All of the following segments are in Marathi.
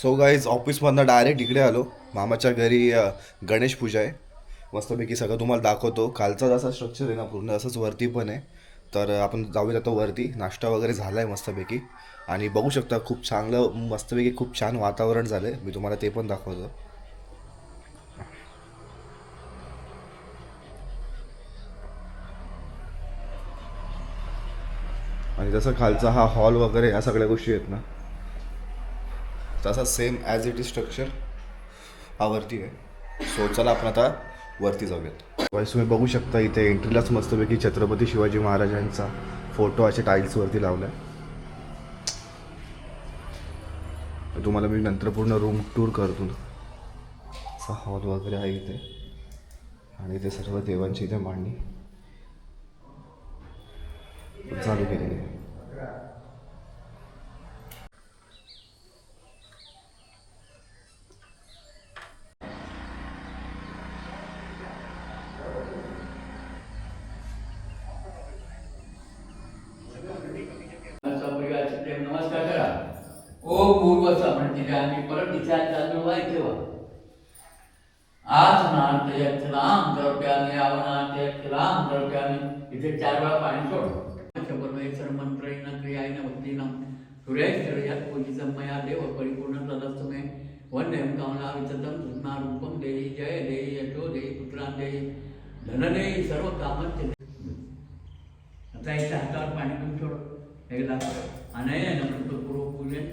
सो गाईज ऑफिसमधनं डायरेक्ट इकडे आलो. मामाच्या घरी गणेश पूजा आहे. मस्तपैकी सगळं तुम्हाला दाखवतो. खालचा जसा स्ट्रक्चर आहे ना पूर्ण असंच वरती पण आहे. तर आपण जाऊया आता वरती. नाश्ता वगैरे झाला आहे मस्तपैकी आणि बघू शकता खूप चांगलं मस्तपैकी खूप छान वातावरण झालं आहे. मी तुम्हाला ते पण दाखवतो. आणि जसं खालचा हा हॉल वगैरे या सगळ्या गोष्टी आहेत ना तसा same as it is structure हा वरती आहे. सो चला आपण आता वरती जाऊयात. वाईस तुम्ही बघू शकता इथे एंट्रीलाच मस्तपैकी छत्रपती शिवाजी महाराजांचा फोटो असे टाईल्सवरती लावला आहे. तुम्हाला मी नंतर पूर्ण रूम टूर करतो. असा हॉल वगैरे आहे इथे आणि इथे सर्व देवांची इथे मांडणी चालू केलेली आहे. नमस्कार करा. ओम पूर्वचा म्हणते आम्ही परत दिशा चालू आहे तेव्हा आज नाथ यक्षलाम द्रव्याने आवनाथ यक्षलाम द्रव्याने इथे 4 वेळा पाणी सोड. परमेश्वर मंत्रैन क्रियाईन भक्तीनं सुरेश्वर यात पूजितं मया देव परिपूर्ण तदस्तमे वन्यं कामना विततं सुष्मा रूपं देहि जय देहि यशो देहि पुत्रां देहि धन देहि सर्व कामं. आता इथे हातावर पाणी पण सोड एकदा आणि पूर्व पूजेत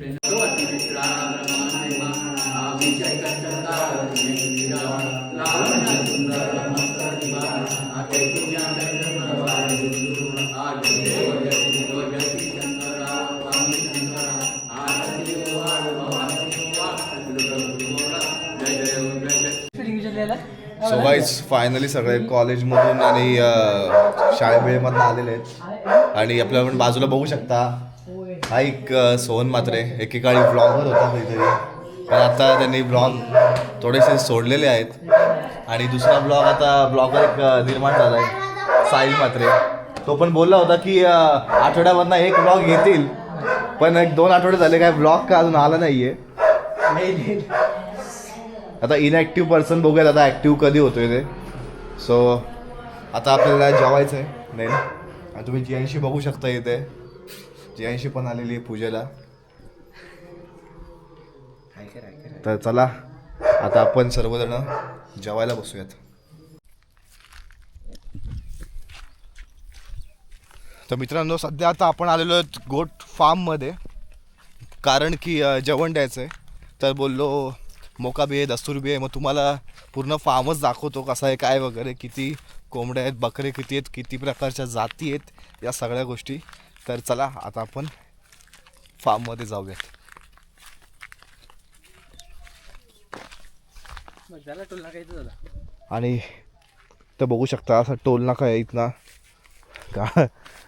सो गाईज फायनली सगळे कॉलेजमधून आणि शाळेमधून आलेले आहेत आणि आपल्याला पण बाजूला बघू शकता हा एक सोहन मात्रे एकेकाळी ब्लॉगर होता काहीतरी पण आता त्यांनी ब्लॉग थोडेसे सोडलेले आहेत आणि दुसरा ब्लॉगर एक निर्माण झाला आहे साहिल मात्रे. तो पण बोलला होता की आठवड्यामधनं एक ब्लॉग येतील पण 1-2 आठवडे झाले काय ब्लॉग का अजून आला नाही आहे. आता इनॲक्टिव्ह पर्सन बघूयात आता ॲक्टिव्ह कधी होतोय ते. सो आता आपल्याला जेवायचं आहे नाही ना. तुम्ही जियांशी बघू शकता इथे जियांशी पण आलेली आहे पूजेला. तर चला आता आपण सर्वजण जेवायला बसूयात. तर मित्रांनो सध्या आता आपण आलेलो आहोत गोट फार्ममध्ये कारण की जेवण द्यायचं आहे. तर बोललो मोका बी आहे दस्तूर बी आहे मग तुम्हाला पूर्ण फार्मच दाखवतो कसा आहे काय वगैरे किती कोंबड्या आहेत बकरे किती आहेत किती प्रकारच्या जाती आहेत या सगळ्या गोष्टी. तर चला आता आपण फार्ममध्ये जाऊयात. आणि तर बघू शकता असा टोल नाका आहे इथना का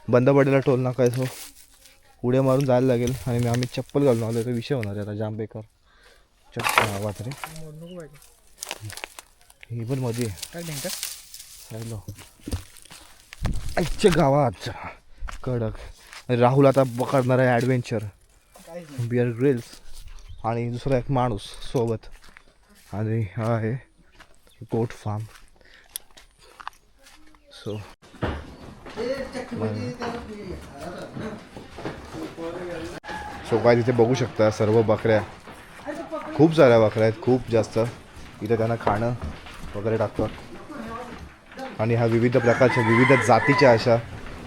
बंद पडलेला टोल नाका आहे. सो उड्या मारून जायला लागेल आणि आम्ही चप्पल घालून आलो तर विषय होणार आहे आता जाम बेकार. चप्पल रे ही पण मध्ये हॅलो आजच्या गावात कडक राहुल आता पकडणार आहे ॲडव्हेंचर बिअर ग्रिल्स आणि दुसरा एक माणूस सोबत आणि हा आहे गोट फार्म. सो काय तिथे बघू शकता सर्व बकऱ्या खूप साऱ्या बकऱ्या आहेत खूप जास्त. इथे त्यांना खाणं वगैरे टाकतात आणि ह्या विविध प्रकारच्या विविध जातीच्या अशा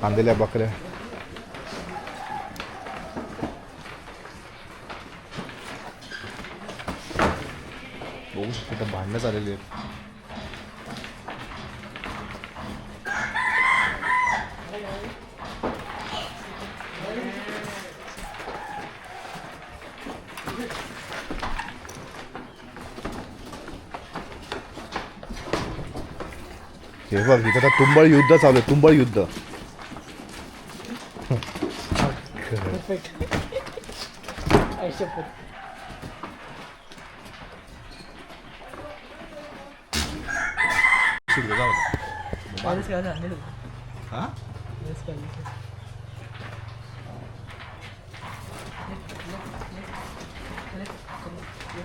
आणलेल्या बकऱ्या. बघू शकता भांडणं झालेली आहेत. हे बघ इथं आता तुंबळ युद्ध चालू आहे. तुंबळ युद्ध सो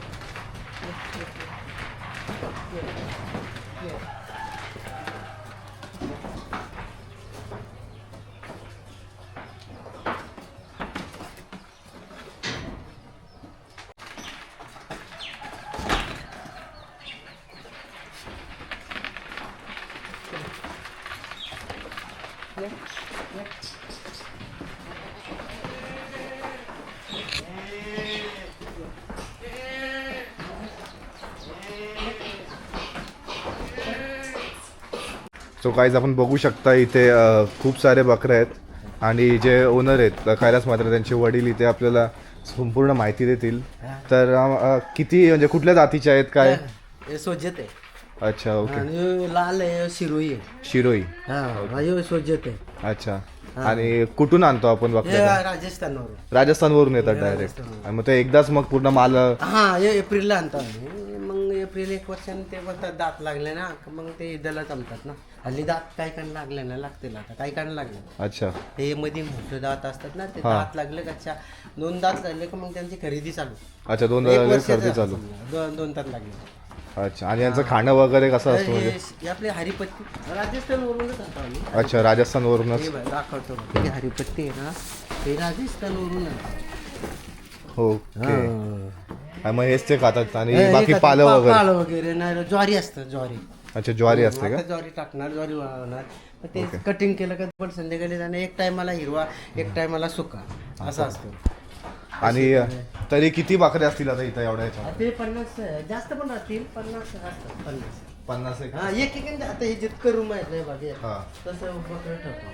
काहीच आपण बघू शकता इथे खूप सारे बकरे आहेत आणि जे ओनर आहेत कैलास मात्र त्यांचे वडील इथे आपल्याला संपूर्ण माहिती देतील. तर किती म्हणजे कुठल्या जातीचे आहेत काय? हे सोजत आहे अच्छा ओके. आणि लाल आहे शिरोई आहे. शिरोई. हा हे सोजत आहे. अच्छा. आणि कुठून आणतो आपण हे बकऱ्या? राजस्थानवरून. राजस्थानवरून येतात डायरेक्ट. आणि मग ते एकदाच मग पूर्ण माल हा हे एप्रिलला आणतो आम्ही. मग एप्रिल 1 वर्षाने ते बोलतात दात लागले ना का मग ते ईदला जमतात ना. हल्ली दात काही कान लागले ना लागतील आता काही कान लागले. अच्छा. हे मध्ये मोठे दात असतात ना ते दात लागले का 2 दात लागले का मग त्यांची खरेदी चालू. अच्छा 2 एक खरेदी वर्षाचं चालू. असं 2 दात लागले. अच्छा. आणि यांचं खाणं वगैरे कसं असतं म्हणजे? हे आपले हरिपत्ती राजस्थानवरूनच आणतो आम्ही. अच्छा राजस्थानवरूनच. हे बघ, दाखवतो बघ. हे हरिपत्ती आहे ना हे राजस्थानवरून आणतो. ओके. हा. आणि मग हेच ते खातात आणि हे बाकी खातात, पालं वगैरे? पालं वगैरे नाही ज्वारी असतं ज्वारी. अच्छा ज्वारी असते आता का? ज्वारी टाकणार ज्वारी वाळवणार मग ते कटिंग केलं का पण संध्याकाळी जाणं एक टायमाला हिरवा एक टायमाला सुका असं असतं. आणि तरी किती बकरे असतील आता इथं एवढ्या ह्याच्यात? ते 50 जास्त पण राहतील 50 असतात 50. 50 एक. हा एक आता हे जितकं रूम आहे बाकी हा. तसं बकरं ठेवतो.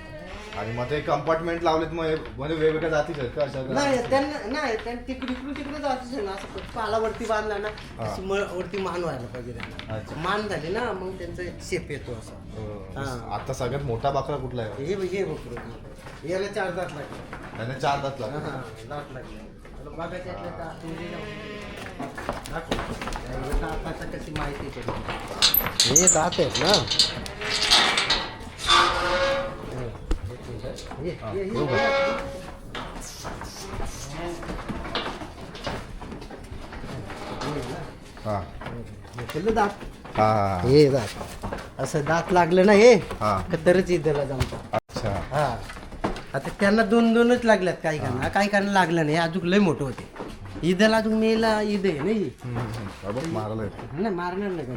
आणि मग ते कंपार्टमेंट लावलेत मग म्हणजे वेगवेगळ्या जातीचे आहेत का अशा? नाही त्यांना तिकडे जायचं ना असं पालावरती बांधला ना अशी वरती मान व्हायला पाहिजे त्यांना. अच्छा. मान झाली ना मग त्यांचा शेप येतो असं. हा. आता सगळ्यात मोठा बकरा कुठला आहे? हे बकरं याला 4 दात लागले. त्याने 4 दात लागले. हा दात लागले. बघायचे असलं तर आतमध्ये जाऊ. दाखव. दाताचं कशी माहिती आहे. हे दात आहेत ना. हा दात हा हे दात असं दात लागलं ना हे हा. तरच इथला जमतात. अच्छा. हा आता त्यांना 2-2च लागल्यात काही काना काही काना लागलं नाही अजून लय मोठं होते. ईदला अजून मेला ईद आहे नाही मारलंय. नाही मारणार नाही का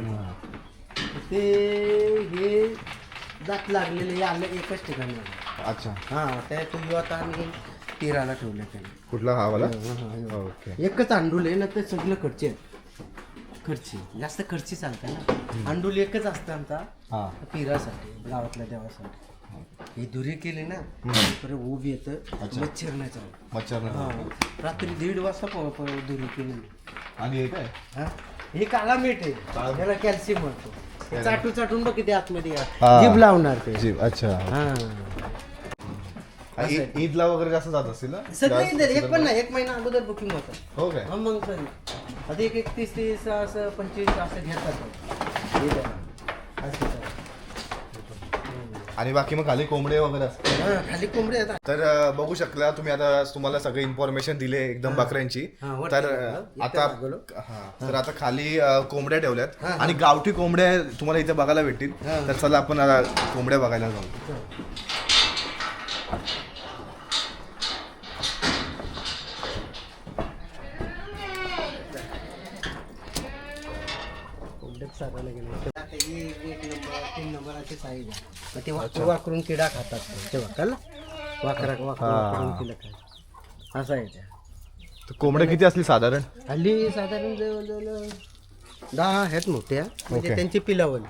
ते हे दात लागलेले हे आलं एकच ठिकाणी आलं. अच्छा. हा त्या तो आता आम्ही तिराला ठेवलं त्याने. कुठला हा वाला? ओके. एकच अंडूल आहे ना ते सगळं खर्ची आहे. खर्ची जास्त खर्ची चालतं ना. अंडूल एकच असतं आमचा हा. पिरासाठी गावातल्या देवासाठी. ही दुरी केली ना तर उभी येतं मच्छर नाही चालत. मच्छर नाही. हा. रात्री 1:30 वाजता दुरी केली. आणि हे काय? हा हे काळा मीठ आहे त्याला कॅल्शियम म्हणतो. हे चाटून बघ किती आतमध्ये हा. जीभ लावणार ते. जीभ. अच्छा. हा ईदला वगैरे जास्त जात असतील ना? सगळं इधर एक पण नाही 1 महिना अगोदर बुकिंग होतं. हो काय? हा मग सर आता 31-30 असं 25 असं घेतात इथं. असं चालतं. आणि बाकी मग खाली कोंबडे वगैरे असतात? हा, खाली कोंबडे येतात. तर बघू शकला तुम्ही आता तुम्हाला सगळी इन्फॉर्मेशन दिली एकदम बकऱ्यांची. हा, वरती तर इथं आता लागलो. तर आता खाली कोंबड्या ठेवल्यात आणि गावठी कोंबड्या तुम्हाला इथे बघायला भेटतील. तर चला आपण आता कोंबड्या बघायला जाऊ. साधायला गेले. आता हे 1 नंबर 3 नंबर असे साईज आहे. मग ते वाकरून किडा खातात ते वाकरला वाकरून किडा खातात असं आहे त्या. तर कोंबड्या किती असली साधारण? हल्ली साधारण जवळजवळ 10 आहेत मोठ्या म्हणजे ओके. त्यांची पिलावली.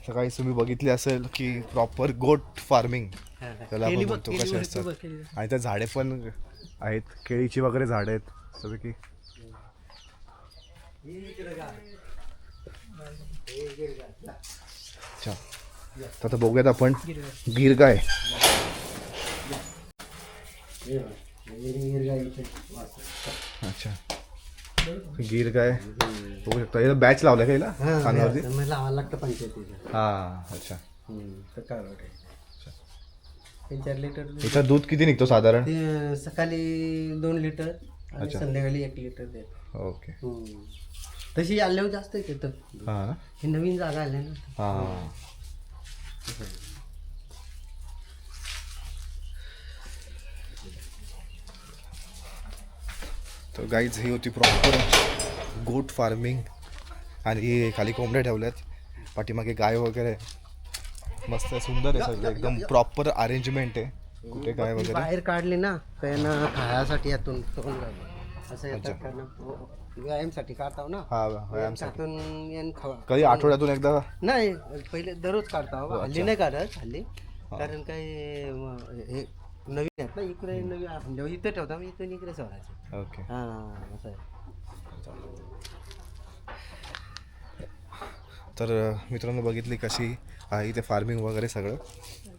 सकाळी तुम्ही बघितले असेल की प्रॉपर गोट फार्मिंग त्याला आपण म्हणतो कसे असतात. आणि त्या झाडे पण आहेत केळीची वगैरे झाडं आहेत सगळी. अच्छा. तर आता बघूयात आपण गिर गाय. अच्छा. गिर गाय बघू शकता. याला बॅच लावलाय का हिला कानावरती? लावायला लागतं पंचायतीला. हा. अच्छा. तर काय वाटतं 3-4 लिटर दूध. इथं दूध किती निघतो साधारण? ते सकाळी 2 लिटर आणि संध्याकाळी 1 लिटर देत. ओके. तशी आल्यावर जास्त येतं. हां ही नवीन जागा आली ना. हां. तर गाईज ही होती प्रॉपर गोट फार्मिंग आणि खाली कोंबड्या ठेवल्यात, पाठीमागे गाय वगैरे मस्त सुंदर आहे सगळं, एकदम प्रॉपर अरेंजमेंट आहे. कुठे गाय ती वगैरे बाहेर काढली ना त्यांना खायासाठी यातून तोंड असं येतात कारण व्यायामसाठी काढताव ना. हा व्यायामसाठी. त्यातून येऊन खावा. कधी आठवड्यातून एकदा? नाही पहिले दररोज काढताव, हल्ली नाही काढत हल्ली, कारण काही हे नवीन आहेत ना इकडे, नवीन इथे ठेवता इथून इकडे सोडायचे. ओके. हां असं आहे. तर मित्रांनो बघितली कशी आहे इथे फार्मिंग वगैरे सगळं.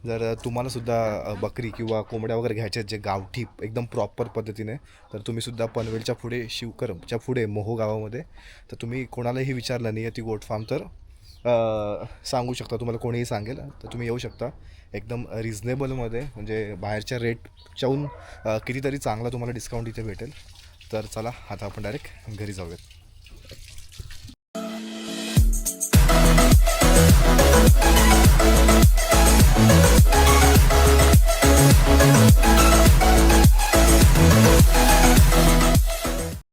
जर तुम्हाला सुद्धा बकरी किंवा कोंबड्या वगैरे घ्यायच्या आहेत जे गावठी एकदम प्रॉपर पद्धतीने, तर तुम्ही सुद्धा पनवेलच्या पुढे शिवकरच्या पुढे मोहो गावामध्ये, तर तुम्ही कोणालाही विचारलं नाही ती गोट फार्म तर सांगू शकता, तुम्हाला कोणीही सांगेल. तर तुम्ही येऊ शकता एकदम रिजनेबलमध्ये, म्हणजे बाहेरच्या रेटच्याहून कितीतरी चांगला तुम्हाला डिस्काउंट इथे भेटेल. तर चला आता आपण डायरेक्ट घरी जाऊयात.